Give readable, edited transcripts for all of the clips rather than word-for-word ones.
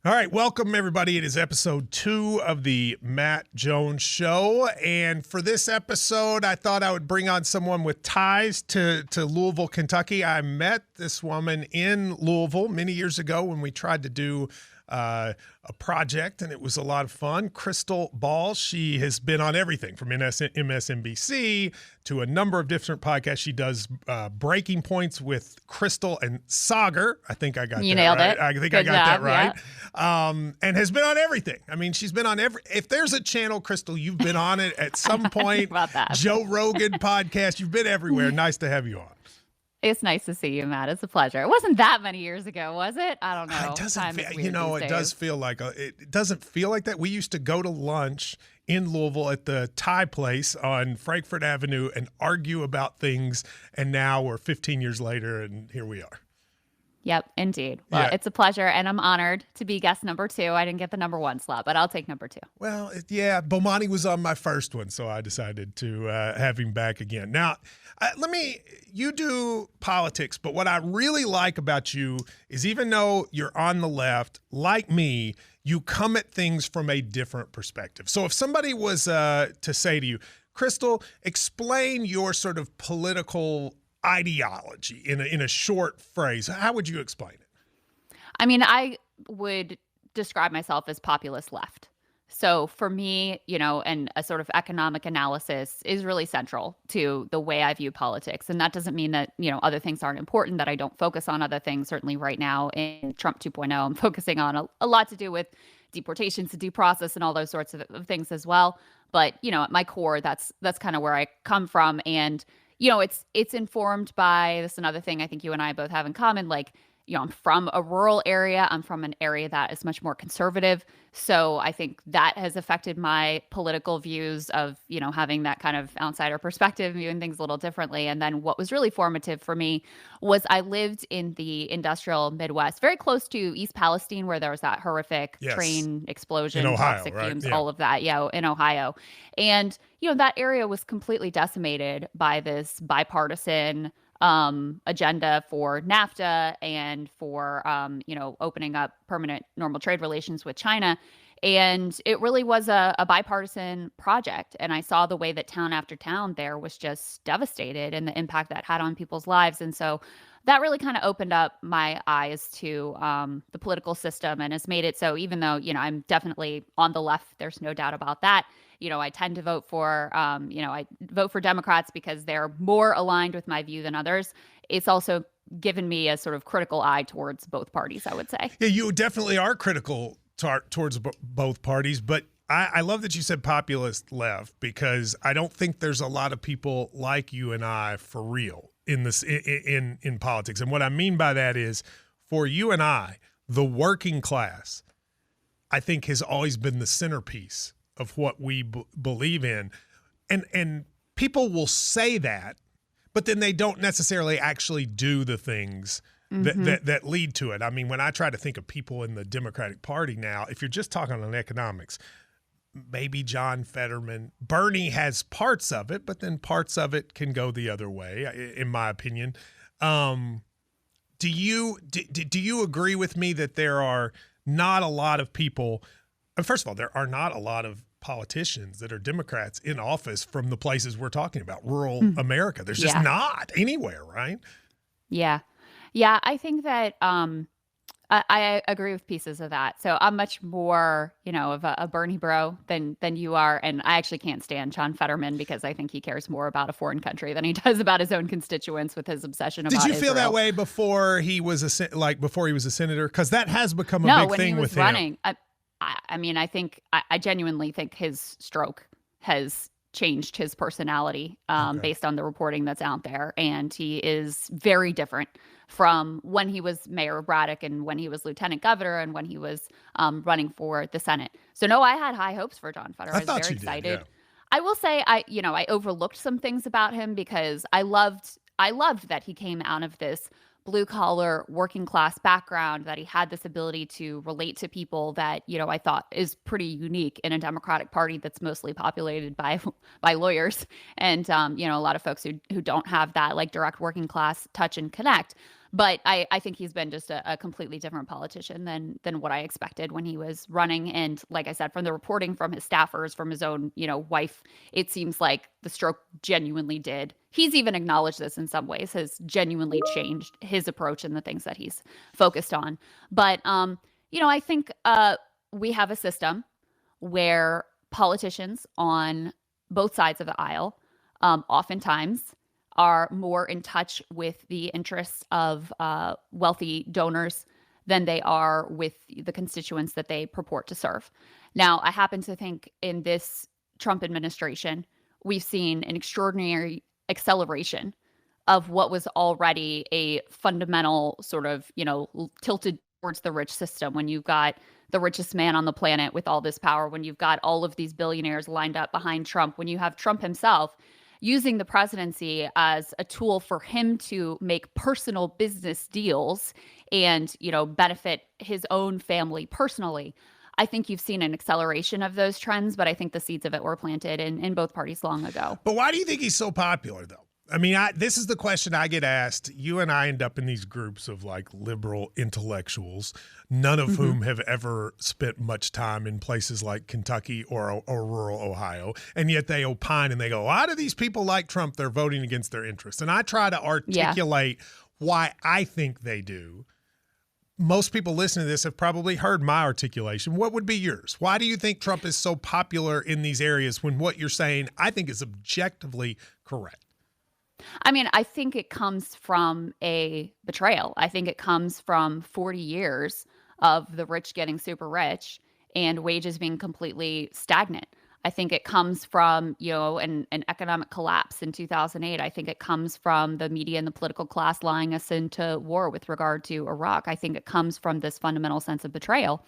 All right, welcome everybody. It is episode 2 of the Matt Jones Show. And for this episode, I thought I would bring on someone with ties to Louisville, Kentucky. I met this woman in Louisville many years ago when we tried to do a project, and it was a lot of fun. Krystal Ball, she has been on everything from MSNBC to a number of different podcasts. She does Breaking Points with Krystal and Sagar. I think I got you that nailed right. it. I think Good I got job, that right. yeah. And has been on everything. I mean, she's been on if there's a channel, Krystal, you've been on it at some point. About that. Joe Rogan podcast. You've been everywhere. Nice to have you on. It's nice to see you, Matt. It's a pleasure. It wasn't that many years ago, was it? I don't know. It doesn't Time is feel, weird it these does days. feel like it doesn't feel like that. We used to go to lunch in Louisville at the Thai place on Frankfurt Avenue and argue about things, and now we're 15 years later, and here we are. Yep, indeed. Well, Yeah. It's a pleasure, and I'm honored to be guest number 2. I didn't get the number 1 slot, but I'll take number 2. Well, yeah, Bomani was on my first one, so I decided to have him back again. Now, you do politics, but what I really like about you is even though you're on the left, like me, you come at things from a different perspective. So if somebody was to say to you, Krystal, explain your sort of political ideology in a short phrase, how would you explain it? I mean, I would describe myself as populist left. So for me, and a sort of economic analysis is really central to the way I view politics. And that doesn't mean that, other things aren't important, that I don't focus on other things. Certainly right now in Trump 2.0, I'm focusing on a lot to do with deportations, the due process, and all those sorts of things as well. But, at my core, that's kind of where I come from. And, it's informed by this another thing I think you and I both have in common, like, I'm from a rural area. I'm from an area that is much more conservative. So I think that has affected my political views of, having that kind of outsider perspective, viewing things a little differently. And then what was really formative for me was I lived in the industrial Midwest, very close to East Palestine, where there was that horrific train explosion, in Ohio, toxic right? fumes, Yeah. all of that. Yeah, in Ohio. And, that area was completely decimated by this bipartisan agenda for NAFTA and for, opening up permanent normal trade relations with China. And it really was a bipartisan project. And I saw the way that town after town there was just devastated and the impact that had on people's lives. And so that really kind of opened up my eyes to the political system and has made it so even though, I'm definitely on the left, there's no doubt about that. I tend to vote for, I vote for Democrats because they're more aligned with my view than others. It's also given me a sort of critical eye towards both parties, I would say. Yeah, you definitely are critical towards both parties, but I love that you said populist left because I don't think there's a lot of people like you and I for real in this in politics. And what I mean by that is for you and I, the working class, I think has always been the centerpiece of what we believe in. And people will say that, but then they don't necessarily actually do the things that lead to it. I mean, when I try to think of people in the Democratic Party now, if you're just talking on economics, maybe John Fetterman, Bernie has parts of it, but then parts of it can go the other way, in my opinion. Do you agree with me that there are not a lot of people? First of all, there are not a lot of politicians that are Democrats in office from the places we're talking about, rural America. There's just not anywhere, right? Yeah. Yeah, I think that I agree with pieces of that. So I'm much more, of a Bernie bro than you are. And I actually can't stand John Fetterman because I think he cares more about a foreign country than he does about his own constituents with his obsession about Did you feel Israel. that way before he was a senator? Because that has become a No, big when thing he was with running, him. I genuinely think his stroke has changed his personality based on the reporting that's out there. And he is very different from when he was Mayor of Braddock and when he was lieutenant governor and when he was running for the Senate. So no, I had high hopes for John Fetterman. I was very excited. Did, yeah. I will say I overlooked some things about him because I loved that he came out of this blue collar working class background, that he had this ability to relate to people that, I thought is pretty unique in a Democratic Party that's mostly populated by lawyers and, a lot of folks who don't have that like direct working class touch and connect. But I think he's been just a completely different politician than what I expected when he was running. And like I said, from the reporting from his staffers, from his own, wife, it seems like the stroke genuinely did. He's even acknowledged this in some ways, has genuinely changed his approach and the things that he's focused on. But, I think we have a system where politicians on both sides of the aisle oftentimes are more in touch with the interests of wealthy donors than they are with the constituents that they purport to serve. Now, I happen to think in this Trump administration, we've seen an extraordinary acceleration of what was already a fundamental sort of, tilted towards the rich system. When you've got the richest man on the planet with all this power, when you've got all of these billionaires lined up behind Trump, when you have Trump himself using the presidency as a tool for him to make personal business deals and, benefit his own family personally. I think you've seen an acceleration of those trends, but I think the seeds of it were planted in both parties long ago. But why do you think he's so popular, though? I mean, this is the question I get asked. You and I end up in these groups of like liberal intellectuals, none of whom have ever spent much time in places like Kentucky or rural Ohio. And yet they opine and they go, why do these people like Trump? They're voting against their interests. And I try to articulate why I think they do. Most people listening to this have probably heard my articulation. What would be yours? Why do you think Trump is so popular in these areas when what you're saying I think is objectively correct? I mean, I think it comes from a betrayal. I think it comes from 40 years of the rich getting super rich and wages being completely stagnant. I think it comes from, an economic collapse in 2008. I think it comes from the media and the political class lying us into war with regard to Iraq. I think it comes from this fundamental sense of betrayal.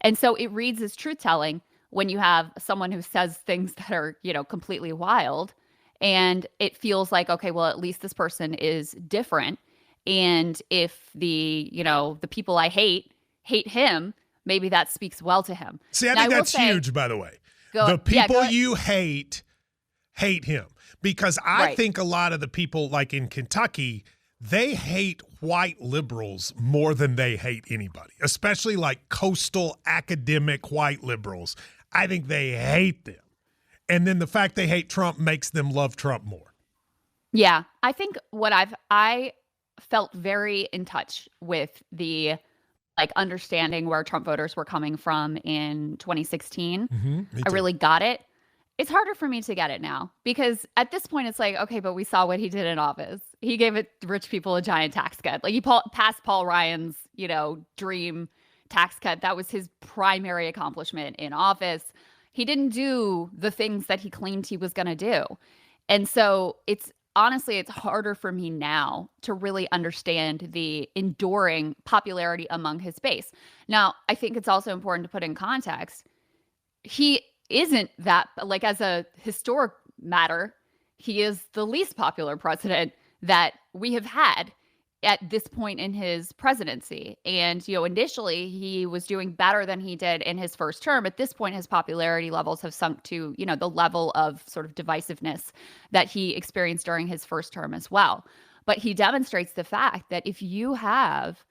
And so it reads as truth-telling when you have someone who says things that are, completely wild. And it feels like, okay, well, at least this person is different. And if the people I hate him, maybe that speaks well to him. See, I think that's huge, by the way. The people you hate him. Because I think a lot of the people like in Kentucky, they hate white liberals more than they hate anybody, especially like coastal academic white liberals. I think they hate them. And then the fact they hate Trump makes them love Trump more. Yeah, I think I felt very in touch with the understanding where Trump voters were coming from in 2016. I really got it. It's harder for me to get it now because at this point it's like, okay, but we saw what he did in office. He gave rich people a giant tax cut. Like he passed Paul Ryan's, dream tax cut. That was his primary accomplishment in office. He didn't do the things that he claimed he was going to do. And so it's harder for me now to really understand the enduring popularity among his base. Now, I think it's also important to put in context. He isn't that, as a historic matter, he is the least popular president that we have had at this point in his presidency. And, initially he was doing better than he did in his first term. At this point, his popularity levels have sunk to, the level of sort of divisiveness that he experienced during his first term as well. But he demonstrates the fact that if you have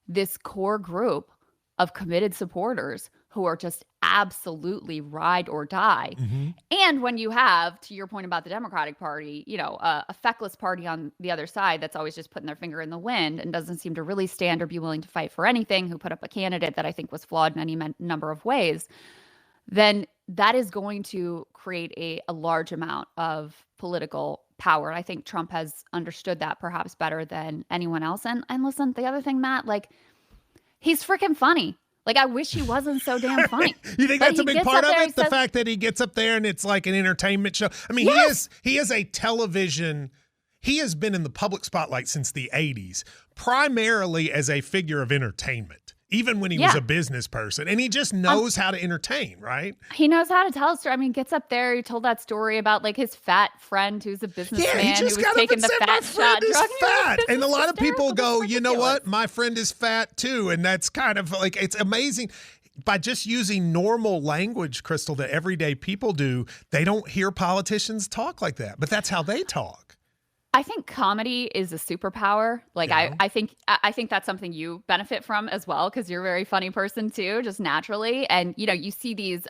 this core group of committed supporters who are just absolutely ride or die. And when you have, to your point about the Democratic Party, a feckless party on the other side that's always just putting their finger in the wind and doesn't seem to really stand or be willing to fight for anything, who put up a candidate that I think was flawed in any number of ways, then that is going to create a large amount of political power. And I think Trump has understood that perhaps better than anyone else. And listen, the other thing, Matt, he's freaking funny. I wish he wasn't so damn funny. You think that's a big part of it? The fact that he gets up there and it's like an entertainment show. I mean, he is a television. He has been in the public spotlight since the 80s, primarily as a figure of entertainment, even when he was a business person. And he just knows how to entertain, right? He knows how to tell a story. I mean, he gets up there. He told that story about his fat friend who's a businessman who was taking the fat shot. Fat. And a lot of people go, you know what? My friend is fat too. And that's kind of it's amazing. By just using normal language, Krystal, that everyday people do, they don't hear politicians talk like that. But that's how they talk. I think comedy is a superpower. Like Yeah. I think that's something you benefit from as well because you're a very funny person too, just naturally. And you see these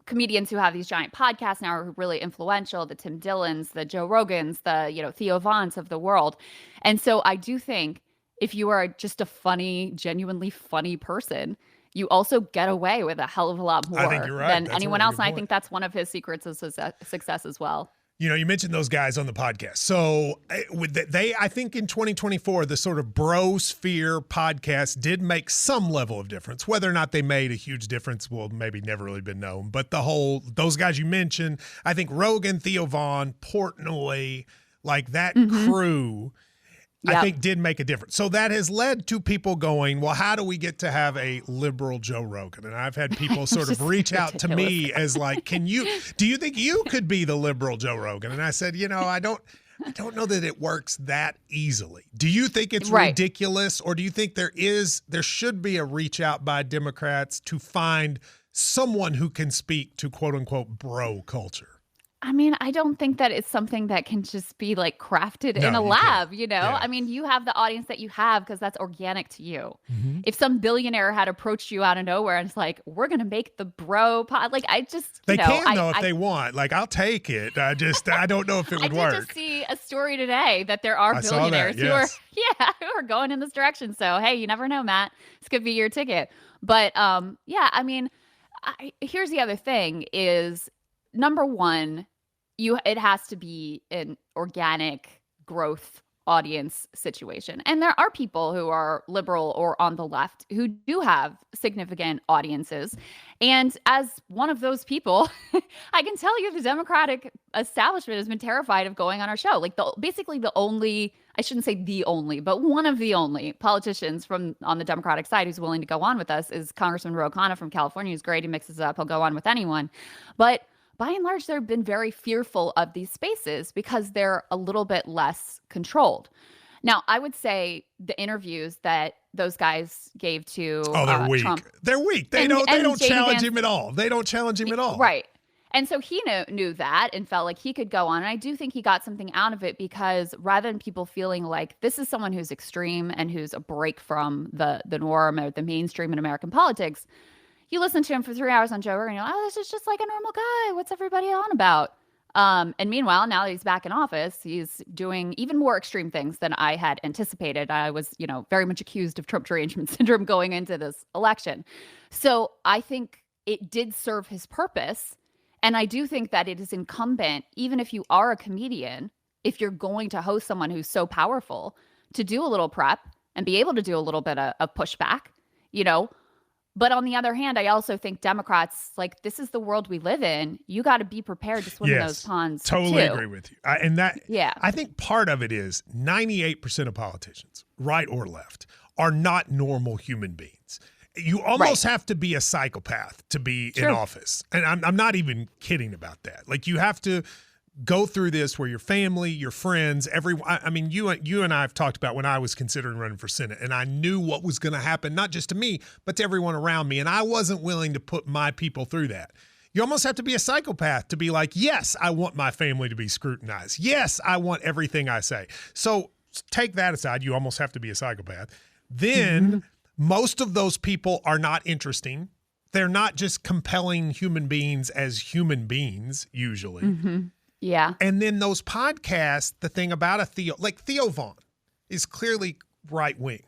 comedians who have these giant podcasts now are really influential, the Tim Dillons, the Joe Rogans, the Theo Vance of the world. And so I do think if you are just a funny, genuinely funny person, you also get away with a hell of a lot I think more you're right. than That's a anyone really else. good And I point. think that's one of his secrets of success as well. You mentioned those guys on the podcast. So I think in 2024, the sort of brosphere podcast did make some level of difference. Whether or not they made a huge difference will maybe never really been known. But those guys you mentioned, I think Rogan, Theo Vaughn, Portnoy, like that crew, I think did make a difference. So that has led to people going, well, how do we get to have a liberal Joe Rogan? And I've had people sort of reach out to me as like, do you think you could be the liberal Joe Rogan? And I said, I don't know that it works that easily. Do you think it's ridiculous, or do you think there should be a reach out by Democrats to find someone who can speak to quote unquote bro culture? I mean, I don't think that it's something that can just be like crafted in a lab, Yeah. I mean, you have the audience that you have because that's organic to you. Mm-hmm. If some billionaire had approached you out of nowhere and it's like, we're going to make the bro pod, like I just, they can though if they want. Like, I'll take it. I don't know if it would work. I did just see a story today that there are billionaires who are going in this direction. So, hey, you never know, Matt. This could be your ticket. But yeah, I mean, here's the other thing is, number one, it has to be an organic growth audience situation. And there are people who are liberal or on the left who do have significant audiences. And as one of those people, I can tell you the Democratic establishment has been terrified of going on our show. Like basically the only, I shouldn't say the only, but one of the only politicians on the Democratic side who's willing to go on with us is Congressman Ro Khanna from California, who's great. He mixes it up. He'll go on with anyone. But by and large, they've been very fearful of these spaces because they're a little bit less controlled. Now, I would say the interviews that those guys gave to they're weak. Trump. They're weak. They don't challenge him at all. They don't challenge him at all. Right. And so he knew that and felt like he could go on. And I do think he got something out of it because rather than people feeling like this is someone who's extreme and who's a break from the norm or the mainstream in American politics, you listen to him for 3 hours on Joe Rogan, and you're like, oh, this is just like a normal guy. What's everybody on about? And meanwhile, now that he's back in office, he's doing even more extreme things than I had anticipated. I was, very much accused of Trump derangement syndrome going into this election. So I think it did serve his purpose. And I do think that it is incumbent, even if you are a comedian, if you're going to host someone who's so powerful, to do a little prep and be able to do a little bit of pushback, But on the other hand, I also think Democrats, like, this is the world we live in. You got to be prepared to swim in those ponds. Totally too. agree with you. I think part of it is 98% of politicians, right or left, are not normal human beings. You almost have to be a psychopath to be in office. And I'm not even kidding about that. Like, you have to go through this where your family, your friends, everyone. I mean, you and I have talked about when I was considering running for Senate, and I knew what was going to happen, not just to me, but to everyone around me. And I wasn't willing to put my people through that. You almost have to be a psychopath to be like, yes, I want my family to be scrutinized. Yes, I want everything I say. So take that aside. You almost have to be a psychopath. Then most of those people are not interesting. They're not just compelling human beings as human beings, usually. Mm-hmm. Yeah. And then those podcasts, the thing about Theo Vaughn is clearly right wing.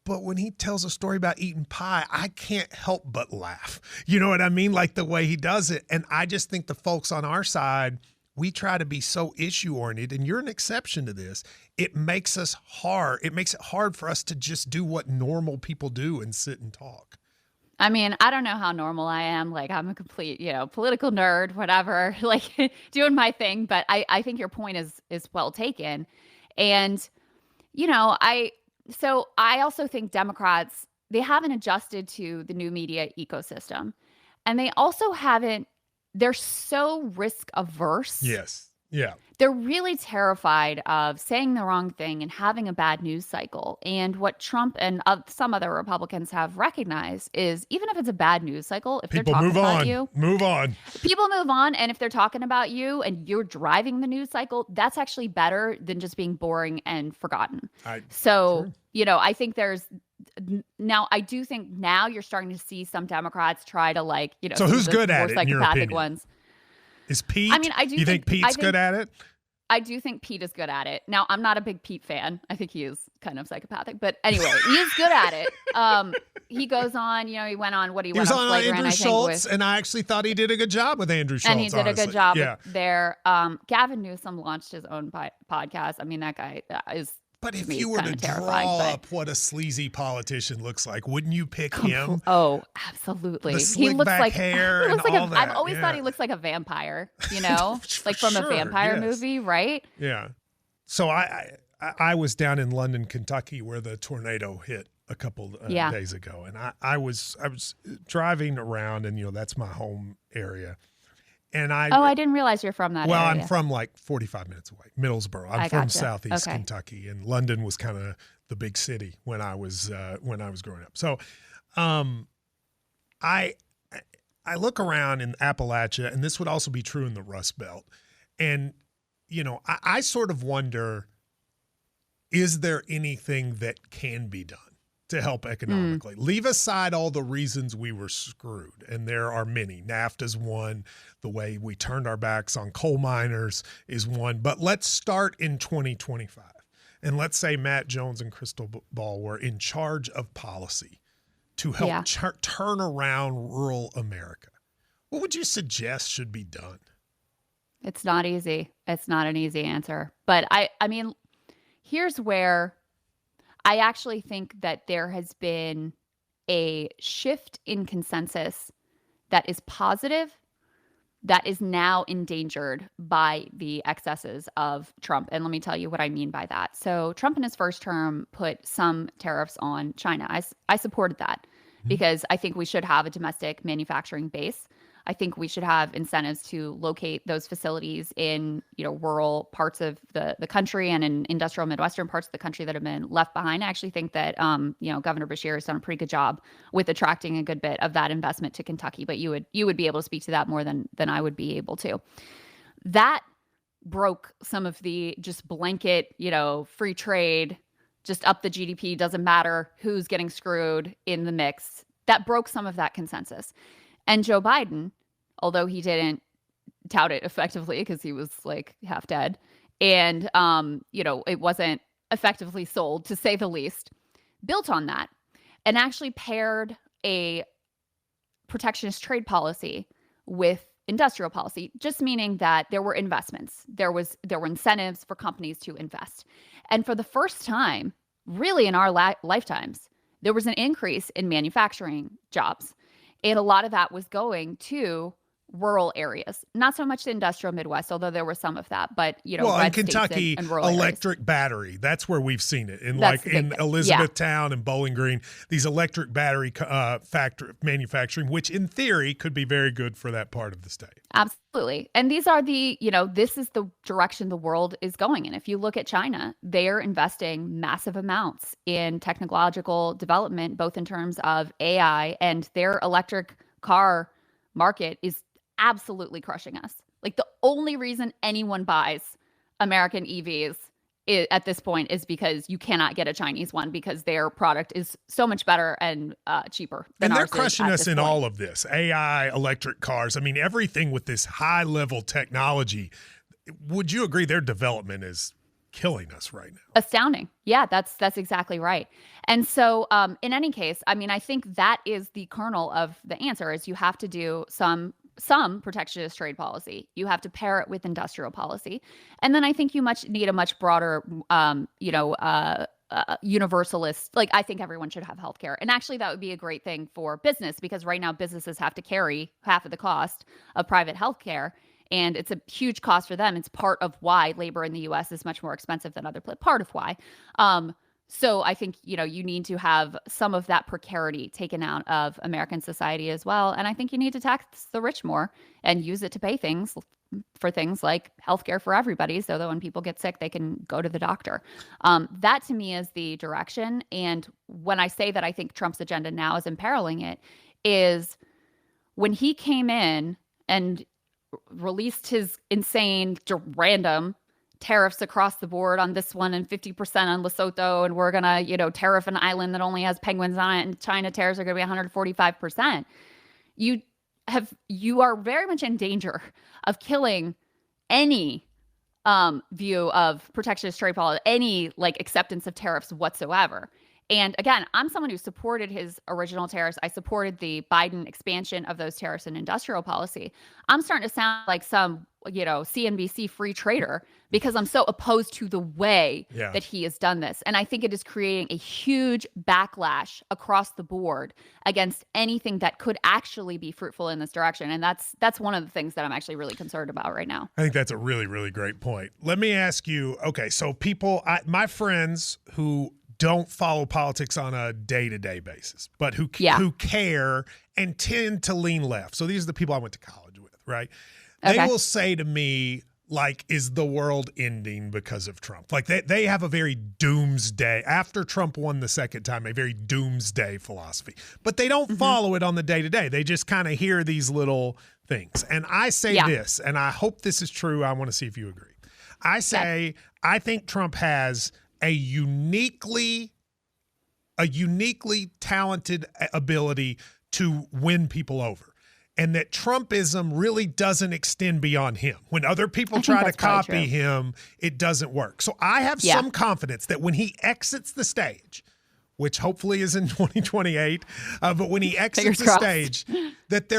But when he tells a story about eating pie, I can't help but laugh. You know what I mean? Like the way he does it. And I just think the folks on our side, we try to be so issue oriented, and you're an exception to this. It makes it hard for us to just do what normal people do and sit and talk. I mean, I don't know how normal I am. Like, I'm a complete, political nerd, whatever, like doing my thing. But I think your point is well taken. And, I also think Democrats, they haven't adjusted to the new media ecosystem. And they also they're so risk averse. Yes. Yeah. They're really terrified of saying the wrong thing and having a bad news cycle. And what Trump and some other Republicans have recognized is even if it's a bad news cycle, if People they're talking move about on. you, Move on. people move on. And if they're talking about you and you're driving the news cycle, that's actually better than just being boring and forgotten. Sure. I think I do think now you're starting to see some Democrats try to So who's good at it, in your opinion? Ones. Is Pete? I mean, you think Pete's good at it? I do think Pete is good at it. Now, I'm not a big Pete fan. I think he is kind of psychopathic. But anyway, he is good at it. He goes on, he went on He was on Andrew Schultz, and I actually thought he did a good job with Andrew Schultz. And he did honestly. a good job there. Gavin Newsom launched his own podcast. I mean, that guy is. But if you were to draw up what a sleazy politician looks like, wouldn't you pick him? Oh, absolutely. The slick back hair and all that. I've always thought he looks like a vampire, like from a vampire movie, right? Yeah. So I was down in London, Kentucky, where the tornado hit a couple days ago, and I was driving around, and that's my home area. And I didn't realize you're from that area. Well, I'm from 45 minutes away, Middlesbrough. I'm from Southeast Kentucky, and London was kind of the big city when I was growing up. So, I look around in Appalachia, and this would also be true in the Rust Belt, and I sort of wonder, is there anything that can be done to help economically? Leave aside all the reasons we were screwed, and there are many. NAFTA's one. The way we turned our backs on coal miners is one. But let's start in 2025. And let's say Matt Jones and Krystal Ball were in charge of policy to help turn around rural America. What would you suggest should be done? It's not easy. It's not an easy answer. But I mean, here's where I actually think that there has been a shift in consensus that is positive, that is now endangered by the excesses of Trump. And let me tell you what I mean by that. So Trump in his first term put some tariffs on China. I supported that because I think we should have a domestic manufacturing base. I think we should have incentives to locate those facilities in, rural parts of the country and in industrial Midwestern parts of the country that have been left behind. I actually think that, Governor Beshear has done a pretty good job with attracting a good bit of that investment to Kentucky. But you would be able to speak to that more than I would be able to. That broke some of the just blanket, free trade, just up the GDP, doesn't matter who's getting screwed in the mix. That broke some of that consensus. And Joe Biden, although he didn't tout it effectively because he was half dead and, it wasn't effectively sold, to say the least, built on that and actually paired a protectionist trade policy with industrial policy, just meaning that there were investments. There were incentives for companies to invest. And for the first time, really in our lifetimes, there was an increase in manufacturing jobs. And a lot of that was going to rural areas, not so much the industrial Midwest, although there was some of that. But in Kentucky, and rural electric areas. Battery. That's where we've seen it in Elizabethtown and Bowling Green. These electric battery manufacturing, which in theory could be very good for that part of the state. Absolutely, and these are this is the direction the world is going in. If you look at China, they're investing massive amounts in technological development, both in terms of AI, and their electric car market is absolutely crushing us. The only reason anyone buys American EVs at this point is because you cannot get a Chinese one because their product is so much better and cheaper than ours. And they're crushing us in all of this. AI, electric cars. I mean, everything with this high level technology. Would you agree their development is killing us right now? Astounding. Yeah, that's exactly right. And so in any case, I mean, I think that is the kernel of the answer is you have to do some protectionist trade policy. You have to pair it with industrial policy. And then I think you need a much broader, universalist. I think everyone should have healthcare. And actually that would be a great thing for business because right now businesses have to carry half of the cost of private healthcare. And it's a huge cost for them. It's part of why labor in the U.S. is much more expensive than other places. Part of why. So I think, you need to have some of that precarity taken out of American society as well. And I think you need to tax the rich more and use it to pay for things like healthcare for everybody, so that when people get sick, they can go to the doctor. That to me is the direction. And when I say that I think Trump's agenda now is imperiling it, is when he came in and released his insane, random tariffs across the board on this one and 50% on Lesotho, and we're gonna, tariff an island that only has penguins on it, and China tariffs are gonna be 145%. You are very much in danger of killing any view of protectionist trade policy, any acceptance of tariffs whatsoever. And again, I'm someone who supported his original tariffs. I supported the Biden expansion of those tariffs and industrial policy. I'm starting to sound like some, CNBC free trader because I'm so opposed to the way that he has done this. And I think it is creating a huge backlash across the board against anything that could actually be fruitful in this direction. And that's one of the things that I'm actually really concerned about right now. I think that's a really, really great point. Let me ask you, okay, so my friends who don't follow politics on a day-to-day basis, but who care and tend to lean left. So these are the people I went to college with, right? They will say to me, is the world ending because of Trump? They have a very doomsday, after Trump won the second time, a very doomsday philosophy. But they don't follow it on the day-to-day. They just kind of hear these little things. And I say this, and I hope this is true. I want to see if you agree. I say, I think Trump has a uniquely talented ability to win people over, and that Trumpism really doesn't extend beyond him. When other people try to copy him, it doesn't work. So I have some confidence that when he exits the stage, which hopefully is in 2028, but when he exits the stage, that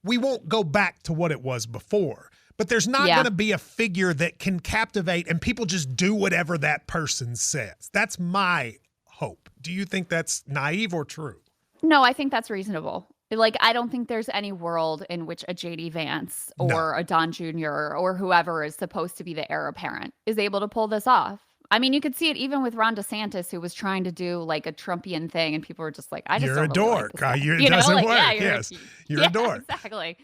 we won't go back to what it was before. But there's not going to be a figure that can captivate and people just do whatever that person says. That's my hope. Do you think that's naive or true? No, I think that's reasonable. I don't think there's any world in which a JD Vance or a Don Jr. or whoever is supposed to be the heir apparent is able to pull this off. I mean, you could see it even with Ron DeSantis, who was trying to do a Trumpian thing, and people were just like, "I just you're don't a really dork. Like it doesn't work." Yes, you're a dork. Exactly.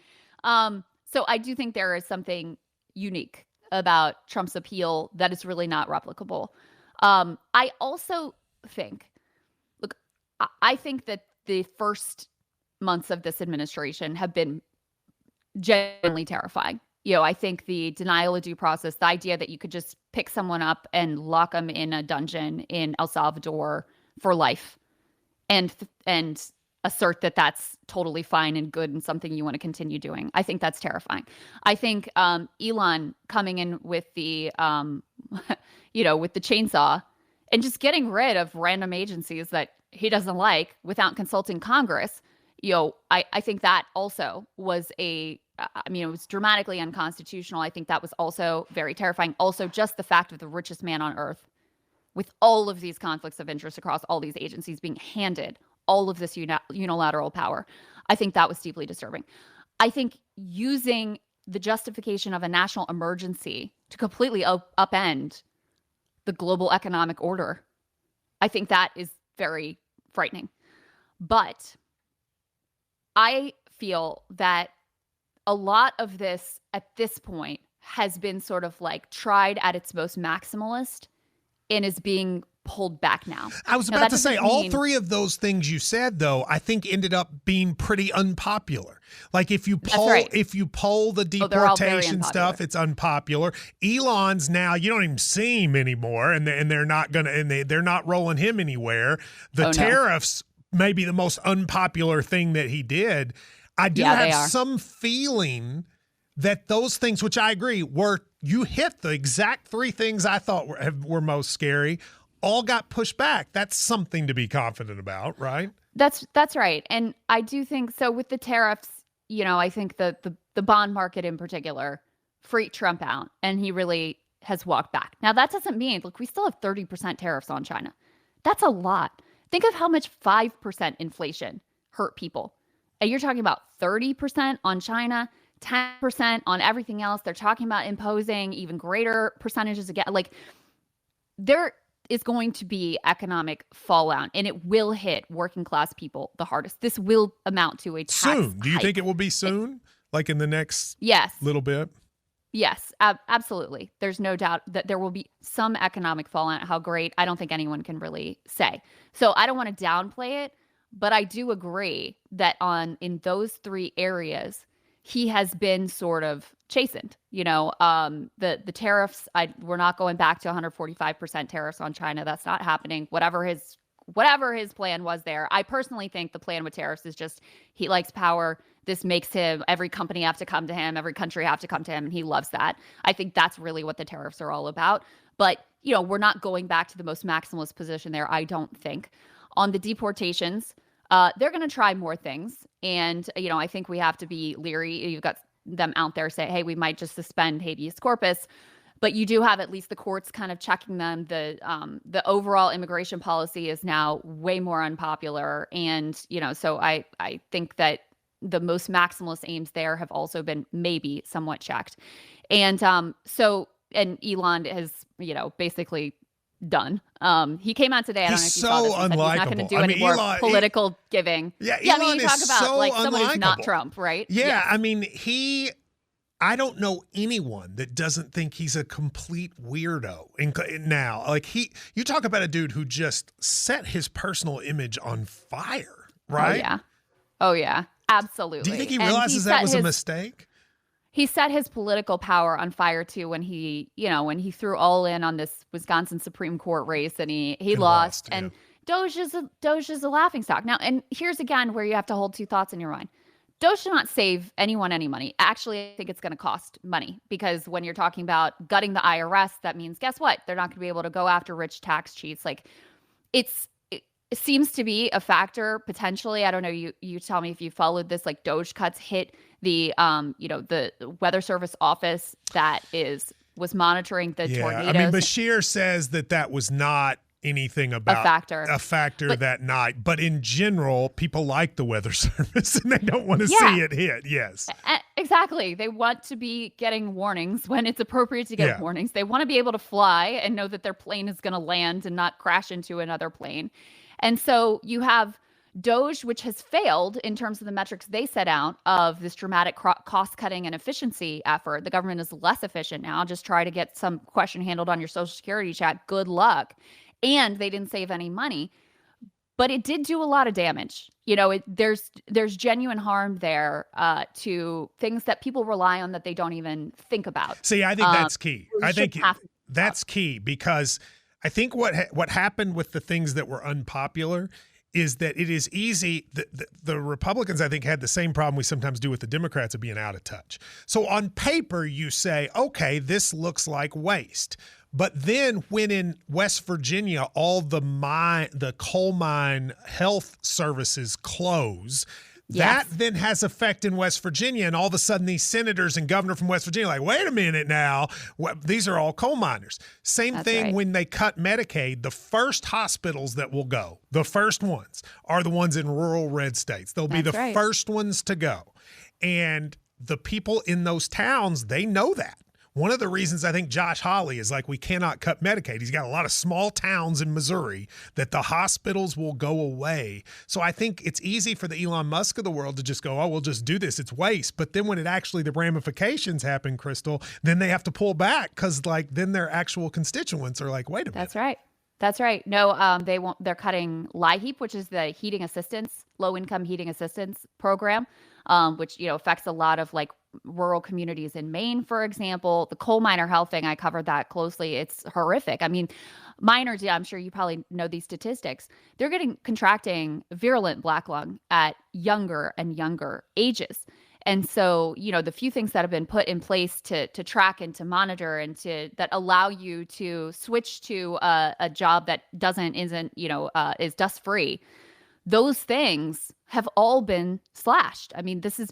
So I do think there is something unique about Trump's appeal that is really not replicable. I also think, I think that the first months of this administration have been genuinely terrifying. I think the denial of due process, the idea that you could just pick someone up and lock them in a dungeon in El Salvador for life and assert that that's totally fine and good and something you want to continue doing. I think that's terrifying. I think Elon coming in with the, with the chainsaw and just getting rid of random agencies that he doesn't like without consulting Congress, I think that also was it was dramatically unconstitutional. I think that was also very terrifying. Also, just the fact of the richest man on earth with all of these conflicts of interest across all these agencies being handed all of this unilateral power. I think that was deeply disturbing. I think using the justification of a national emergency to completely upend the global economic order, I think that is very frightening. But I feel that a lot of this at this point has been sort of tried at its most maximalist and is being pulled back now. I was about to say, all three of those things you said, though, I think ended up being pretty unpopular. If you poll the deportation stuff, it's unpopular. Elon's now, you don't even see him anymore, and they're not gonna, and they're not rolling him anywhere. The tariffs may be the most unpopular thing that he did. I do have some feeling that those things, which I agree, you hit the exact three things I thought were most scary, all got pushed back. That's something to be confident about, right? That's right. And I do think so with the tariffs, I think the bond market in particular freaked Trump out, and he really has walked back. Now, that doesn't mean, we still have 30% tariffs on China. That's a lot. Think of how much 5% inflation hurt people. And you're talking about 30% on China, 10% on everything else. They're talking about imposing even greater percentages again. is going to be economic fallout, and it will hit working class people the hardest. This will amount to a tax soon. Do you hike. think it will be soon? Like in the next Yes. little bit? Yes, absolutely. There's no doubt that there will be some economic fallout. How great, I don't think anyone can really say. So I don't want to downplay it, but I do agree that in those three areas, he has been sort of chastened. The tariffs, we're not going back to 145% tariffs on China. That's not happening. Whatever his plan was there. I personally think the plan with tariffs is just he likes power. This makes every company have to come to him, every country have to come to him, and he loves that. I think that's really what the tariffs are all about. But, we're not going back to the most maximalist position there, I don't think. On the deportations, they're going to try more things. And, I think we have to be leery. You've got them out there say, hey, we might just suspend habeas corpus. But you do have at least the courts kind of checking them. The overall immigration policy is now way more unpopular. And, so I think that the most maximalist aims there have also been maybe somewhat checked. And and Elon has, basically done. He came out today. I don't know if you saw this. He's not going to do any more political giving. Yeah, you talk about someone who's not Trump, right? Yeah, yes. I mean, I don't know anyone that doesn't think he's a complete weirdo now. Like you talk about a dude who just set his personal image on fire, right? Oh yeah, absolutely. Do you think he realizes that was a mistake? He set his political power on fire too when he threw all in on this Wisconsin Supreme Court race and he lost. And DOGE is a laughingstock. Now, and here's again where you have to hold two thoughts in your mind. DOGE should not save anyone any money. Actually, I think it's going to cost money because when you're talking about gutting the IRS, that means guess what? They're not going to be able to go after rich tax cheats. Like it seems to be a factor potentially. I don't know. You tell me if you followed this. Like DOGE cuts hit the Weather Service office that was monitoring the tornadoes. I mean, Beshear says that was not anything about a factor that night, but in general, people like the Weather Service and they don't want to see it hit. Yes, exactly. They want to be getting warnings when it's appropriate to get warnings. They want to be able to fly and know that their plane is going to land and not crash into another plane. And so you have DOGE, which has failed in terms of the metrics they set out of this dramatic cost cutting and efficiency effort. The government is less efficient now. Just try to get some question handled on your Social Security chat. Good luck. And they didn't save any money, but it did do a lot of damage. There's genuine harm there to things that people rely on that they don't even think about. See, I think that's key. I think that's key because I think what happened with the things that were unpopular is that it is easy. The Republicans, I think, had the same problem we sometimes do with the Democrats of being out of touch. So on paper, you say, okay, this looks like waste. But then when in West Virginia, all the coal mine health services close, that then has effect in West Virginia. And all of a sudden, these senators and governor from West Virginia are like, wait a minute now, these are all coal miners. Same thing when they cut Medicaid. The first hospitals that will go, the first ones, are the ones in rural red states. They'll be the first ones to go. And the people in those towns, they know that. One of the reasons I think Josh Hawley is like, we cannot cut Medicaid. He's got a lot of small towns in Missouri that the hospitals will go away. So I think it's easy for the Elon Musk of the world to just go, oh, we'll just do this. It's waste. But then when the ramifications happen, Krystal, then they have to pull back because then their actual constituents are like, wait a minute. That's right. No, they won't. They're cutting LIHEAP, which is the low income heating assistance program, which, affects a lot of rural communities in Maine, for example. The coal miner health thing, I covered that closely. It's horrific. I mean, miners, I'm sure you probably know these statistics. They're contracting virulent black lung at younger and younger ages. And so, the few things that have been put in place to track and to monitor and that allow you to switch to a job that is dust free, those things have all been slashed. I mean, this is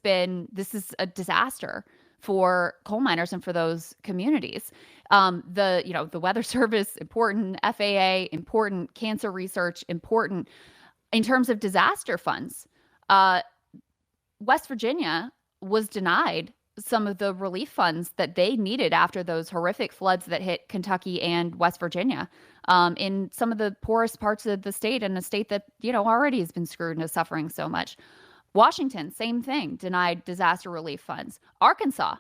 a disaster for coal miners and for those communities. The Weather Service, important, FAA, important, cancer research, important. In terms of disaster funds, West Virginia was denied some of the relief funds that they needed after those horrific floods that hit Kentucky and West Virginia, in some of the poorest parts of the state, and a state that, already has been screwed and is suffering so much. Washington, same thing, denied disaster relief funds. Arkansas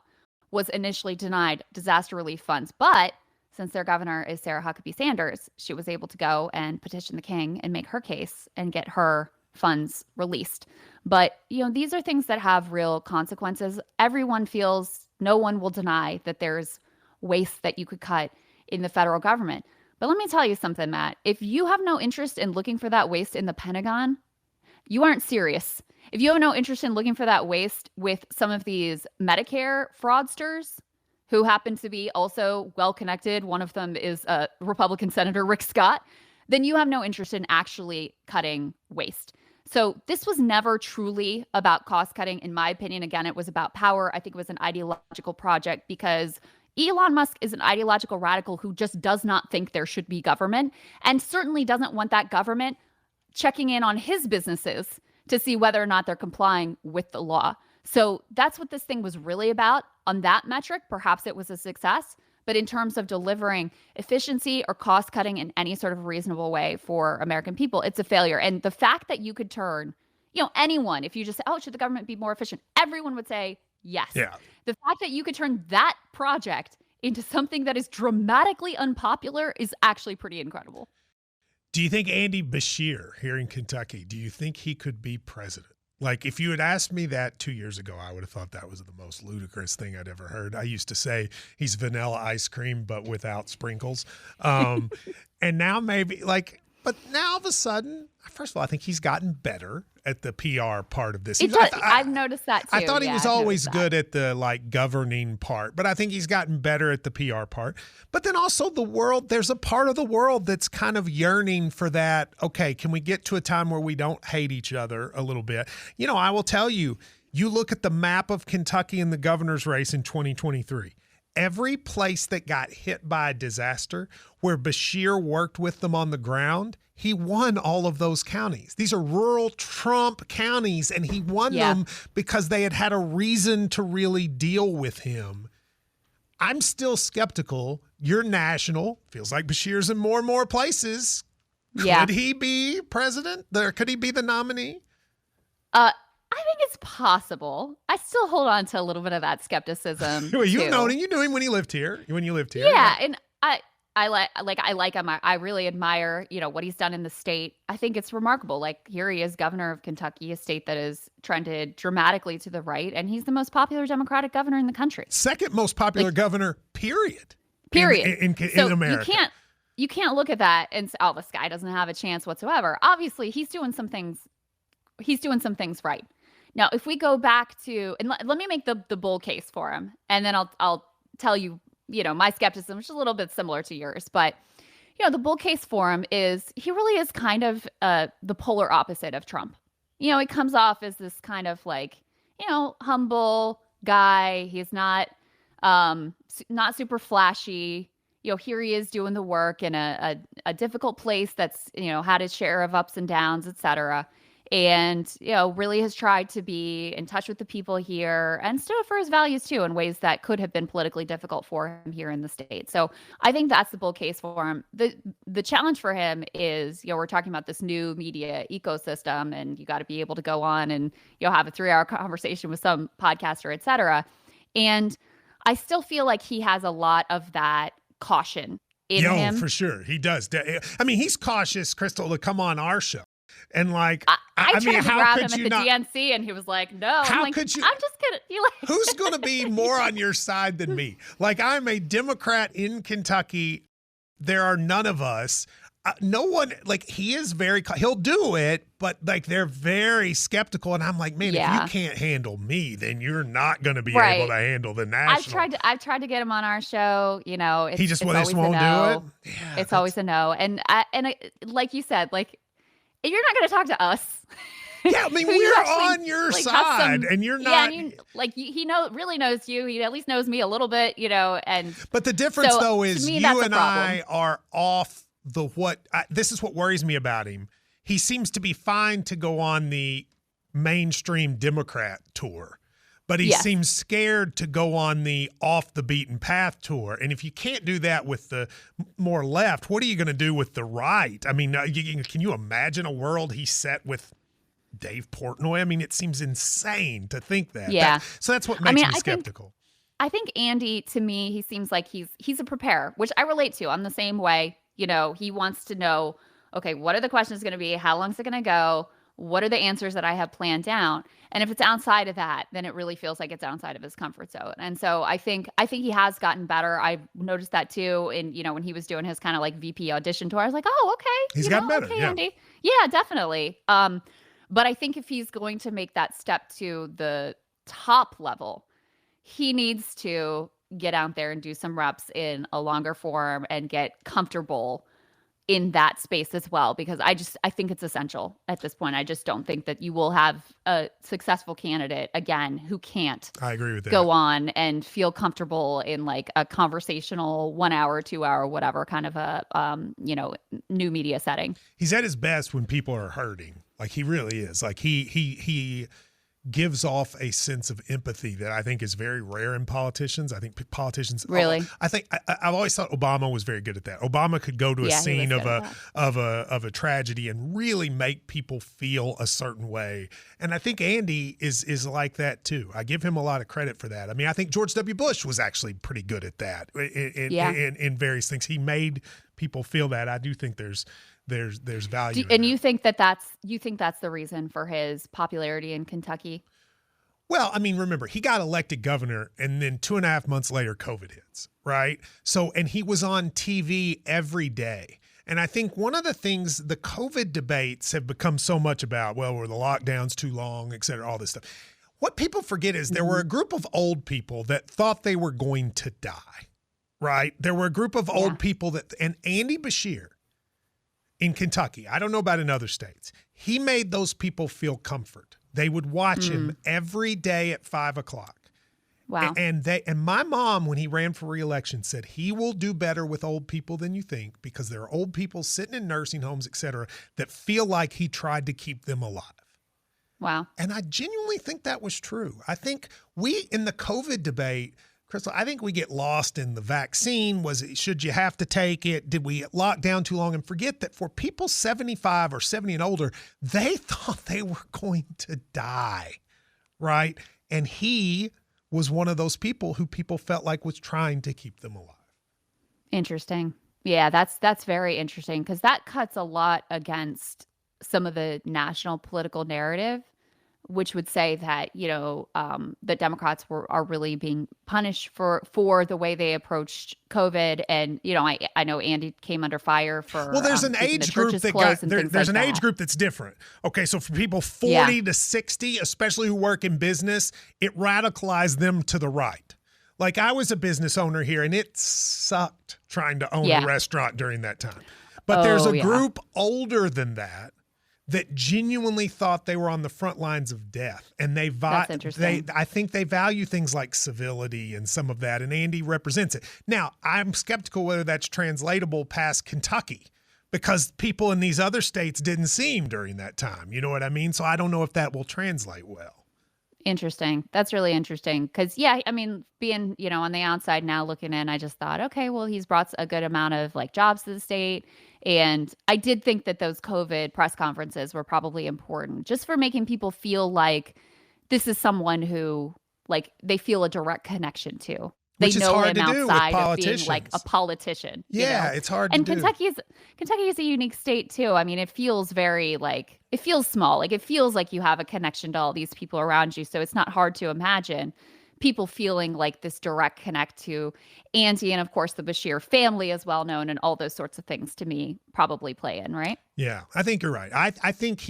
was initially denied disaster relief funds, but since their governor is Sarah Huckabee Sanders, she was able to go and petition the king and make her case and get her funds released. But, these are things that have real consequences. Everyone feels, no one will deny that there's waste that you could cut in the federal government. But let me tell you something, Matt. If you have no interest in looking for that waste in the Pentagon, you aren't serious. If you have no interest in looking for that waste with some of these Medicare fraudsters who happen to be also well-connected, one of them is Republican Senator Rick Scott, then you have no interest in actually cutting waste. So this was never truly about cost cutting. In my opinion, again, it was about power. I think it was an ideological project because Elon Musk is an ideological radical who just does not think there should be government, and certainly doesn't want that government checking in on his businesses to see whether or not they're complying with the law. So that's what this thing was really about. On that metric, perhaps it was a success. But in terms of delivering efficiency or cost cutting in any sort of reasonable way for American people, it's a failure. And the fact that you could turn, anyone, if you just say, oh, should the government be more efficient? Everyone would say yes. Yeah. The fact that you could turn that project into something that is dramatically unpopular is actually pretty incredible. Do you think Andy Beshear here in Kentucky, do you think he could be president? Like, if you had asked me that 2 years ago, I would have thought that was the most ludicrous thing I'd ever heard. I used to say he's vanilla ice cream, but without sprinkles. And now but now all of a sudden, first of all, I think he's gotten better at the PR part of this. I've noticed that too. I thought he was always good at the governing part, but I think he's gotten better at the PR part. But then also the world, there's a part of the world that's kind of yearning for that. Okay, can we get to a time where we don't hate each other a little bit? I will tell you, you look at the map of Kentucky in the governor's race in 2023. Every place that got hit by a disaster where Beshear worked with them on the ground, he won all of those counties. These are rural Trump counties, and he won them because they had a reason to really deal with him. I'm still skeptical. You're national. Feels like Beshear's in more and more places. Could he be president? Could he be the nominee? I think it's possible. I still hold on to a little bit of that skepticism. You knew him when he lived here. Yeah, and I like him. I really admire, what he's done in the state. I think it's remarkable. Like, here he is, governor of Kentucky, a state that is trended dramatically to the right, and he's the most popular Democratic governor in the country. Second most popular governor, period. In America. You can't look at that and say, oh, this guy doesn't have a chance whatsoever. Obviously, he's doing some things right. Now, if we go back to, and let me make the bull case for him, and then I'll tell you, my skepticism, which is a little bit similar to yours, but the bull case for him is he really is kind of the polar opposite of Trump. He comes off as this kind of humble guy. He's not super flashy. Here he is doing the work in a difficult place that's, had its share of ups and downs, et cetera. And, really has tried to be in touch with the people here and stood up for his values, too, in ways that could have been politically difficult for him here in the state. So I think that's the bull case for him. The challenge for him is, we're talking about this new media ecosystem, and you got to be able to go on and, have a 3-hour conversation with some podcaster, et cetera. And I still feel like he has a lot of that caution in him. For sure. He does. I mean, he's cautious, Krystal, to come on our show. And I tried to grab him at the DNC, and he was like, "No." I'm just kidding. Who's going to be more on your side than me? I'm a Democrat in Kentucky. There are none of us. No one. He is he'll do it, but they're very skeptical. And I'm like, man, if you can't handle me, then you're not going to be able to handle the national. I've tried to get him on our show. He just won't do it. Yeah, it's always a no. And like you said, you're not going to talk to us. Yeah, I mean, we're on your side, and you're not. Yeah, and he really knows you. He at least knows me a little bit, And but the difference, though, is you and I are off the what. This is what worries me about him. He seems to be fine to go on the mainstream Democrat tour, but he Yes. seems scared to go on the off the beaten path tour. And if you can't do that with the more left, what are you going to do with the right? I mean, can you imagine a world he set with Dave Portnoy? I mean, it seems insane to think that. Yeah. So that's what makes me skeptical. I think Andy, to me, he seems like he's a preparer, which I relate to. I'm the same way. You know, he wants to know, okay, what are the questions going to be? How long is it going to go? What are the answers that I have planned out? And if it's outside of that, then it really feels like it's outside of his comfort zone. And so I think he has gotten better. I've noticed that too. In, when he was doing his kind of like VP audition tour, I was like, oh, okay. He's gotten better. Okay, yeah. Andy. Yeah, definitely. But I think if he's going to make that step to the top level, he needs to get out there and do some reps in a longer form and get comfortable in that space as well, because I think it's essential at this point. I just don't think that you will have a successful candidate again who can't I agree with that. go on and feel comfortable in like a conversational 1 hour, 2 hour, whatever kind of a new media setting. He's at his best when people are hurting. Like he really is. Like he gives off a sense of empathy that I think is very rare in politicians. I think politicians really. I've always thought Obama was very good at that. Obama could go to a scene of a tragedy and really make people feel a certain way. And I think Andy is like that too. I give him a lot of credit for that. I mean, I think George W. Bush was actually pretty good at that in various things. He made people feel that. I do think there's value. And you think that's the reason for his popularity in Kentucky? Well, I mean, remember, he got elected governor and then 2.5 months later, COVID hits, right? So, and he was on TV every day. And I think one of the things, the COVID debates have become so much about, well, were the lockdowns too long, et cetera, all this stuff. What people forget is there were a group of old people that thought they were going to die, right? There were a group of old people and Andy Beshear, in Kentucky, I don't know about in other states, he made those people feel comfort. They would watch him every day at 5:00. Wow. And my mom, when he ran for re-election, said he will do better with old people than you think, because there are old people sitting in nursing homes, et cetera, that feel like he tried to keep them alive. Wow. And I genuinely think that was true. I think we, in the COVID debate, Krystal, I think we get lost in the vaccine. Should you have to take it? Did we lock down too long? And forget that for people 75 or 70 and older, they thought they were going to die, right? And he was one of those people who people felt like was trying to keep them alive. Interesting. Yeah, that's very interesting, because that cuts a lot against some of the national political narrative, which would say that, the Democrats are really being punished for the way they approached COVID. And, I know Andy came under fire for, well, there's an age group there's an age group that's different. Okay. So for people 40 to 60, especially who work in business, it radicalized them to the right. Like I was a business owner here and it sucked trying to own a restaurant during that time. But there's a group older than that genuinely thought they were on the front lines of death. And I think they value things like civility and some of that. And Andy represents it. Now, I'm skeptical whether that's translatable past Kentucky, because people in these other states didn't see him during that time. You know what I mean? So I don't know if that will translate well. Interesting. That's really interesting. Because, being, on the outside now looking in, I just thought, okay, well, he's brought a good amount of like jobs to the state. And I did think that those COVID press conferences were probably important just for making people feel like this is someone who like they feel a direct connection to. They know him outside of being like a politician. Yeah, it's hard to do. And Kentucky is a unique state too. I mean, it feels very it feels small. Like it feels like you have a connection to all these people around you. So it's not hard to imagine people feeling like this direct connect to Andy, and of course the Beshear family is well known, and all those sorts of things to me probably play in, right? Yeah, I think you're right. I think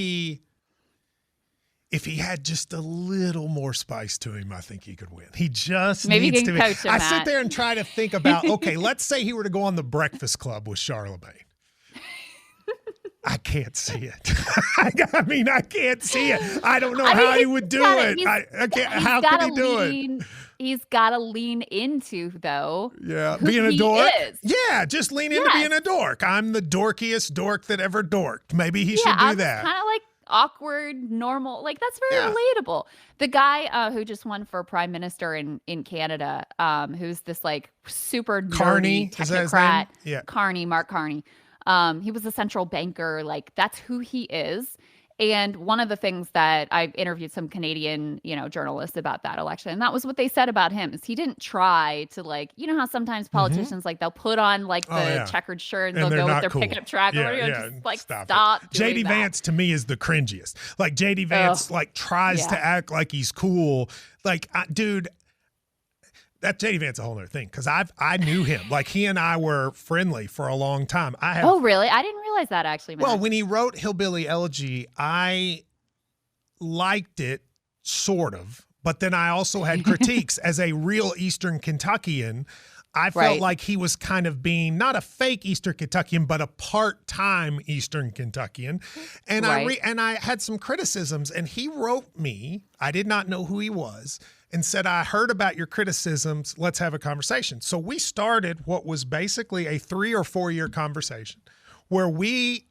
if he had just a little more spice to him, I think he could win. He just needs to be. Coach him, I sit there and try to think about, okay, let's say he were to go on the Breakfast Club with Charlemagne. I can't see it. I mean, I can't see it. I don't know how he would do it. How could he do it? He's got to lean into, though. Yeah, being a dork. Is. Yeah, just lean into being a dork. I'm the dorkiest dork that ever dorked. Maybe he should do that. awkward, normal. Like, that's very relatable. The guy who just won for prime minister in Canada, who's this like super nerdy technocrat, Carney, Mark Carney. He was a central banker. Like, that's who he is. And one of the things that I interviewed some Canadian, journalists about that election, and that was what they said about him, is he didn't try to, like, how sometimes politicians, like, they'll put on like the checkered shirt and they'll go with their pickup truck. Just like, stop doing JD that. Vance to me is the cringiest. Like, JD Vance like tries to act like he's cool. Like, dude, that JD Vance a whole other thing, because I knew him. Like, he and I were friendly for a long time. Oh, really? I didn't realize that, actually, Matt. Well, when he wrote Hillbilly Elegy, I liked it, sort of. But then I also had critiques. As a real Eastern Kentuckian, I felt like he was kind of being not a fake Eastern Kentuckian, but a part-time Eastern Kentuckian. And I had some criticisms, and he wrote me. I did not know who he was, and said, I heard about your criticisms. Let's have a conversation. So we started what was basically a 3 or 4 year conversation where we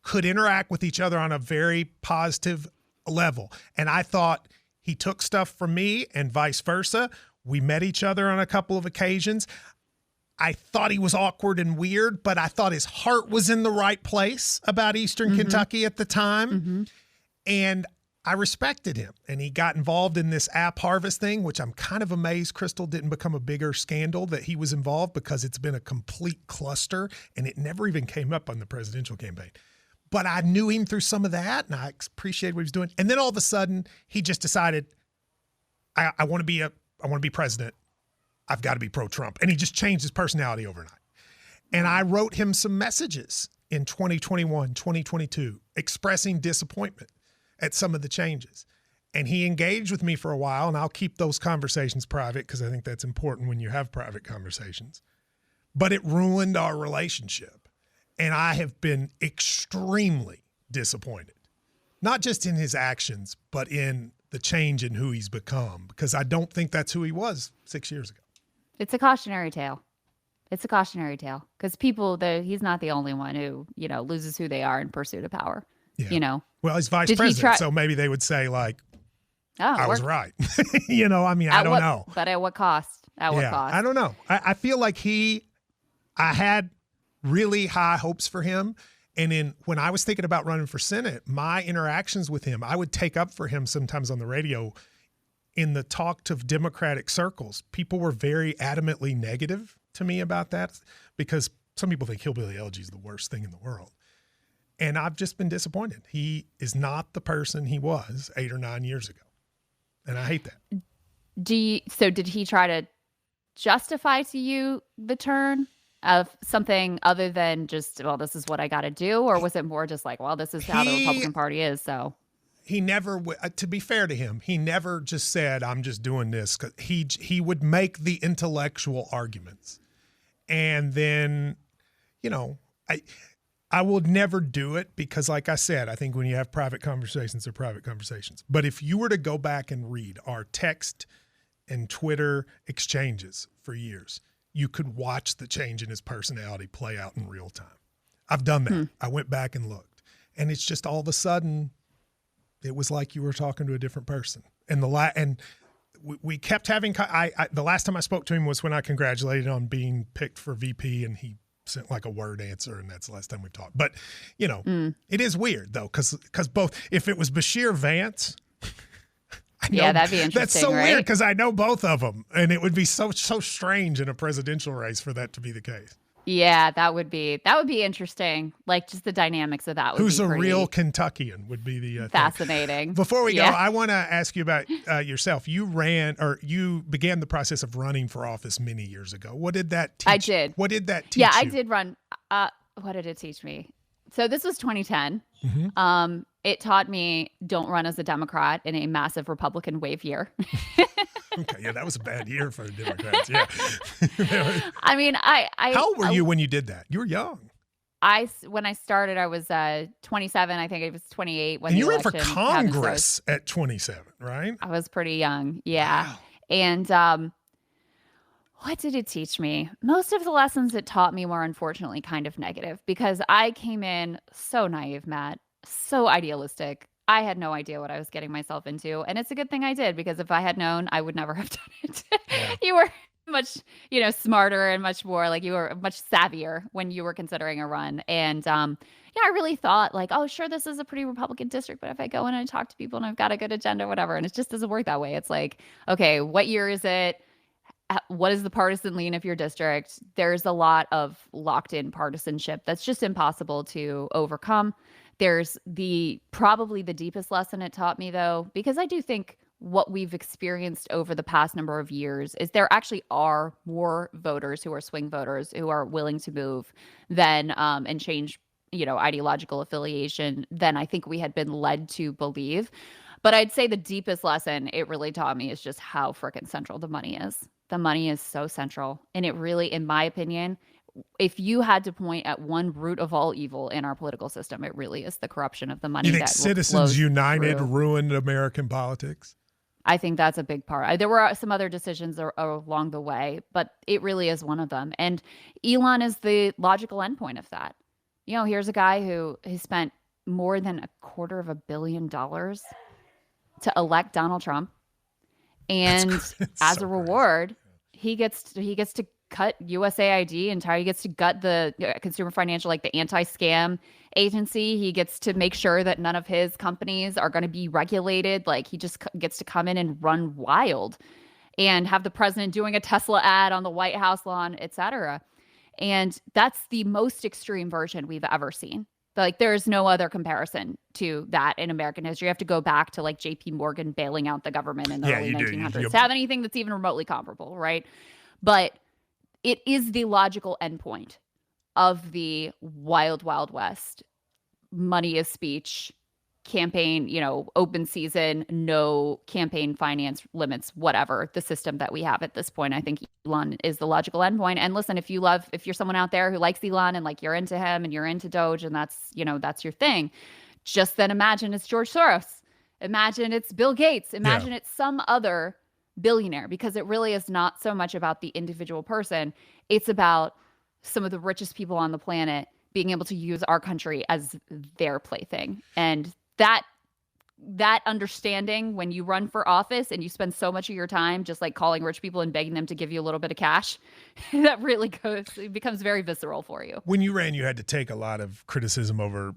could interact with each other on a very positive level. And I thought he took stuff from me and vice versa. We met each other on a couple of occasions. I thought he was awkward and weird, but I thought his heart was in the right place about Eastern Kentucky at the time. And I respected him, and he got involved in this app harvest thing, which I'm kind of amazed Krystal didn't become a bigger scandal that he was involved, because it's been a complete cluster and it never even came up on the presidential campaign. But I knew him through some of that, and I appreciated what he was doing. And then all of a sudden he just decided, I want to be president. I've got to be pro-Trump. And he just changed his personality overnight. And I wrote him some messages in 2021, 2022, expressing disappointment at some of the changes. And he engaged with me for a while, and I'll keep those conversations private because I think that's important when you have private conversations. But it ruined our relationship. And I have been extremely disappointed, not just in his actions, but in the change in who he's become, because I don't think that's who he was 6 years ago. It's a cautionary tale. It's a cautionary tale, because he's not the only one who, loses who they are in pursuit of power. Yeah. Well, he's vice president, so maybe they would say, like, I was right. I don't know. But at what cost? At what cost? I don't know. I feel like I had really high hopes for him. And when I was thinking about running for Senate, my interactions with him, I would take up for him sometimes on the radio. In the talk to Democratic circles, people were very adamantly negative to me about that, because some people think Hillbilly Elegy is the worst thing in the world. And I've just been disappointed. He is not the person he was 8 or 9 years ago. And I hate that. So did he try to justify to you the turn of something other than just, well, this is what I got to do? Or was it more just like, well, this is how the Republican Party is, so... He never, to be fair to him, he never just said, I'm just doing this. 'Cause he would make the intellectual arguments. And then, I would never do it because, like I said, I think when you have private conversations, they're private conversations. But if you were to go back and read our text and Twitter exchanges for years, you could watch the change in his personality play out in real time. I've done that. I went back and looked. And it's just all of a sudden, it was like you were talking to a different person. And we kept having, the last time I spoke to him was when I congratulated on being picked for VP, and he sent like a word answer, and that's the last time we talked. But, it is weird though, because both, if it was Beshear Vance, that'd be interesting. That's so weird because I know both of them, and it would be so strange in a presidential race for that to be the case. Yeah, that would be interesting. Like, just the dynamics of that would Who's be a real Kentuckian would be the fascinating. Thing. Before we go, I want to ask you about yourself. You began the process of running for office many years ago. What did that teach? I did. What did that teach you? Yeah, I did run. What did it teach me? So this was 2010. It taught me don't run as a Democrat in a massive Republican wave year. Okay, yeah, that was a bad year for the Democrats. Yeah. I mean, How old were you when you did that? You were young. When I started, I was 27. I think it was 28 when and the you ran for election Congress at 27, right? I was pretty young. Yeah. Wow. And what did it teach me? Most of the lessons it taught me were unfortunately kind of negative, because I came in so naive, Matt. so idealistic. I had no idea what I was getting myself into. And it's a good thing I did, because if I had known, I would never have done it. Yeah. You were much, smarter and much more like you were much savvier when you were considering a run. And yeah, I really thought like, oh, sure, this is a pretty Republican district, but if I go in and talk to people and I've got a good agenda, whatever, and it just doesn't work that way. It's like, okay, what year is it? What is the partisan lean of your district? There's a lot of locked in partisanship that's just impossible to overcome. There's probably the deepest lesson it taught me, though, because I do think what we've experienced over the past number of years is there actually are more voters who are swing voters who are willing to move than and change, ideological affiliation than I think we had been led to believe. But I'd say the deepest lesson it really taught me is just how frickin' central the money is. The money is so central. And it really, in my opinion, if you had to point at one root of all evil in our political system, it really is the corruption of the money. You think Citizens United ruined American politics? I think that's a big part. There were some other decisions along the way, but it really is one of them. And Elon is the logical endpoint of that. Here's a guy who has spent more than $250 million to elect Donald Trump. And as a reward, he gets to cut USAID and he gets to gut the Consumer Financial, like the anti-scam agency. He gets to make sure that none of his companies are going to be regulated. Like he just gets to come in and run wild and have the president doing a Tesla ad on the White House lawn, et cetera. And that's the most extreme version we've ever seen. Like there's no other comparison to that in American history. You have to go back to like JP Morgan bailing out the government in the early 1900s to have anything that's even remotely comparable, right? But it is the logical endpoint of the wild, wild west. Money is speech, campaign, open season, no campaign finance limits, whatever the system that we have at this point. I think Elon is the logical endpoint. And listen, if you're someone out there who likes Elon and like you're into him and you're into DOGE and that's your thing, just then imagine it's George Soros. Imagine it's Bill Gates. Imagine it's some other billionaire, because it really is not so much about the individual person. It's about some of the richest people on the planet being able to use our country as their plaything. And that understanding, when you run for office and you spend so much of your time just like calling rich people and begging them to give you a little bit of cash, that really it becomes very visceral for you. When you ran, you had to take a lot of criticism over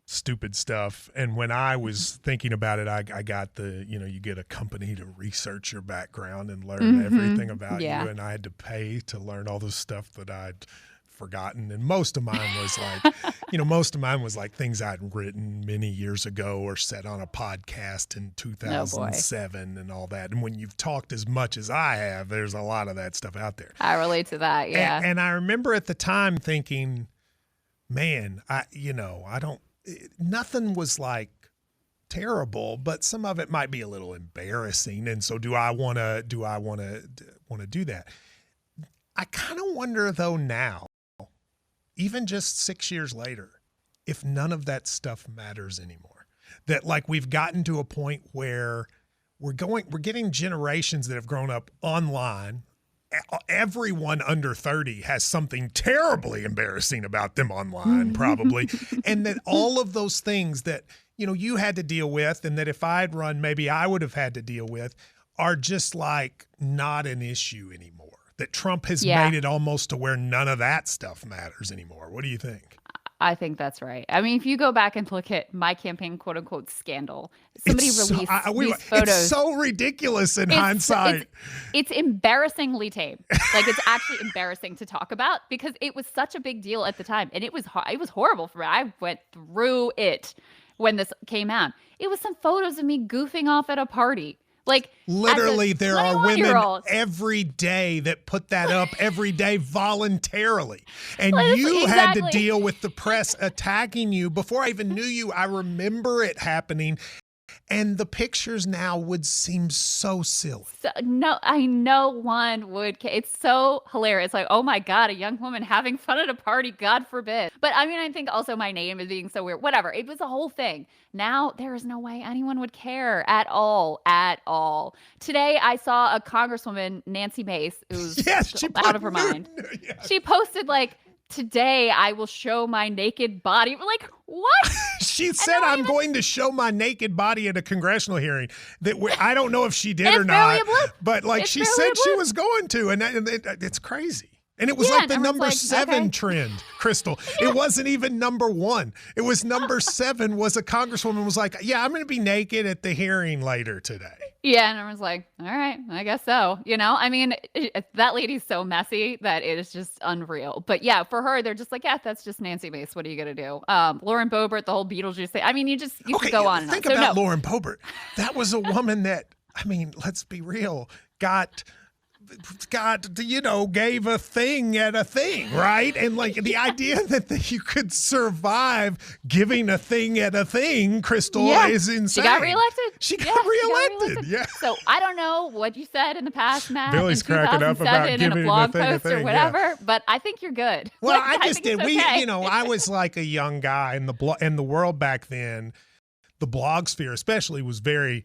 stupid stuff. And when I was thinking about it, I got you get a company to research your background and learn everything about you. And I had to pay to learn all the stuff that I'd forgotten. And most of mine was like, things I'd written many years ago or said on a podcast in 2007 and all that. And when you've talked as much as I have, there's a lot of that stuff out there. I relate to that. Yeah. And I remember at the time thinking, man, nothing was like terrible, but some of it might be a little embarrassing. And so do I want to do that? I kind of wonder though now, even just 6 years later, if none of that stuff matters anymore. That like we've gotten to a point where we're getting generations that have grown up online. Everyone under 30 has something terribly embarrassing about them online, probably. And that all of those things that, you had to deal with, and that if I'd run, maybe I would have had to deal with, are just like not an issue anymore. That Trump has made it almost to where none of that stuff matters anymore. What do you think? I think that's right. I mean, if you go back and look at my campaign, quote unquote, scandal, somebody released these photos. It's so ridiculous in hindsight. It's embarrassingly tame. Like it's actually embarrassing to talk about because it was such a big deal at the time. And it was horrible for me. I went through it when this came out. It was some photos of me goofing off at a party. Like literally, there are women every day that put that up every day voluntarily. And you had to deal with the press attacking you. Before I even knew you, I remember it happening. And the pictures now would seem so silly. No, I know one would. It's so hilarious. Like, oh my God, a young woman having fun at a party. God forbid. But I mean, I think also my name is being so weird. Whatever. It was a whole thing. Now there is no way anyone would care at all. At all. Today I saw a Congresswoman, Nancy Mace, who's out of her mind. She posted like today I will show my naked body. Like, what? She said, I'm going to show my naked body at a congressional hearing. I don't know if she did or not, but like she said she was going to, and it's crazy. And it was like the number 7 trend, Krystal. Yeah. It wasn't even number 1. It was number 7 was a congresswoman was like, yeah, I'm going to be naked at the hearing later today. Yeah, and everyone's like, all right, I guess so. I mean, that lady's so messy that it is just unreal. But yeah, for her, they're just like, yeah, that's just Nancy Mace. What are you going to do? Lauren Boebert, the whole Beetlejuice thing. I mean, you could go on and on. Think about Lauren Boebert. That was a woman that, I mean, let's be real, got gave a thing at a thing, right? And like the idea that you could survive giving a thing at a thing, Krystal, is insane. She got reelected. She got reelected. Yeah. So I don't know what you said in the past, Matt. Billy's cracking up about giving in a blog a post or whatever, but I think you're good. Well, I just did. Okay. I was like a young guy in the world back then. The blog sphere, especially, was very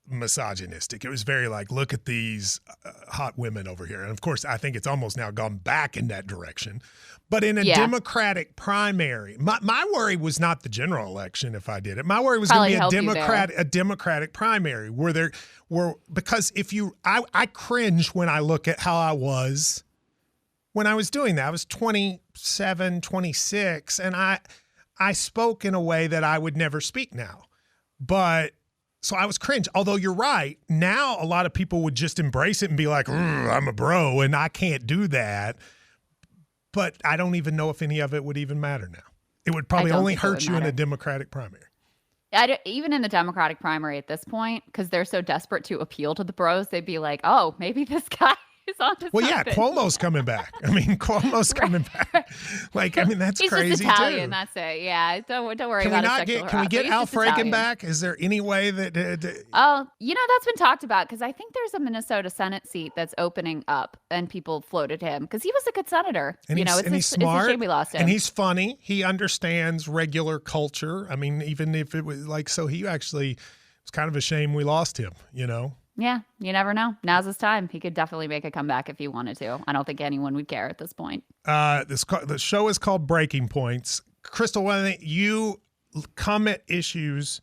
misogynistic. It was very like, look at these hot women over here. And of course, I think it's almost now gone back in that direction. But in a Democratic primary, my worry was not the general election if I did it. My worry was going to be a Democratic primary because I cringe when I look at how I was when I was doing that. I was 27, 26, and I spoke in a way that I would never speak now. So I was cringe. Although you're right. Now a lot of people would just embrace it and be like, I'm a bro and I can't do that. But I don't even know if any of it would even matter now. It would probably only hurt you in a Democratic primary. Even in the Democratic primary at this point, because they're so desperate to appeal to the bros, they'd be like, oh, maybe this guy is on to something. Yeah, Cuomo's coming back. I mean, Cuomo's coming back. Like, I mean, that's He's crazy just Italian, too. that's it. Yeah, don't worry about his sexual harassment. Can we get Al Franken back? Is there any way that? That's been talked about because I think there's a Minnesota Senate seat that's opening up, and people floated him because he was a good senator. And he's smart. It's a shame we lost him. And he's funny. He understands regular culture. I mean, even if it was like, so he actually, it's kind of a shame we lost him. Yeah, you never know. Now's his time. He could definitely make a comeback if he wanted to. I don't think anyone would care at this point. The show is called Breaking Points. Krystal, you come at issues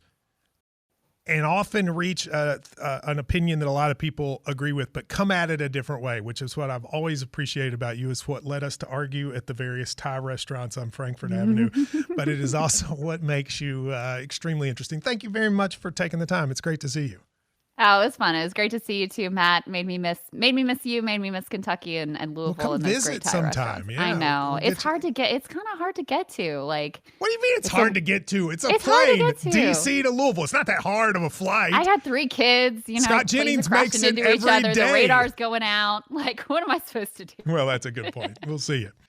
and often reach an opinion that a lot of people agree with, but come at it a different way, which is what I've always appreciated about you. Is what led us to argue at the various Thai restaurants on Frankfurt Avenue. But it is also what makes you extremely interesting. Thank you very much for taking the time. It's great to see you. Oh, it was fun. It was great to see you too, Matt. Made me miss you. Made me miss Kentucky and Louisville. Well, come visit sometime. Yeah, I know. It's hard to get. It's kind of hard to get to. Like, what do you mean? It's hard to get to. It's a plane. DC to Louisville. It's not that hard of a flight. I had 3 kids. Scott Jennings makes it into every each other. day. The radar's going out. Like, what am I supposed to do? Well, that's a good point. We'll see you.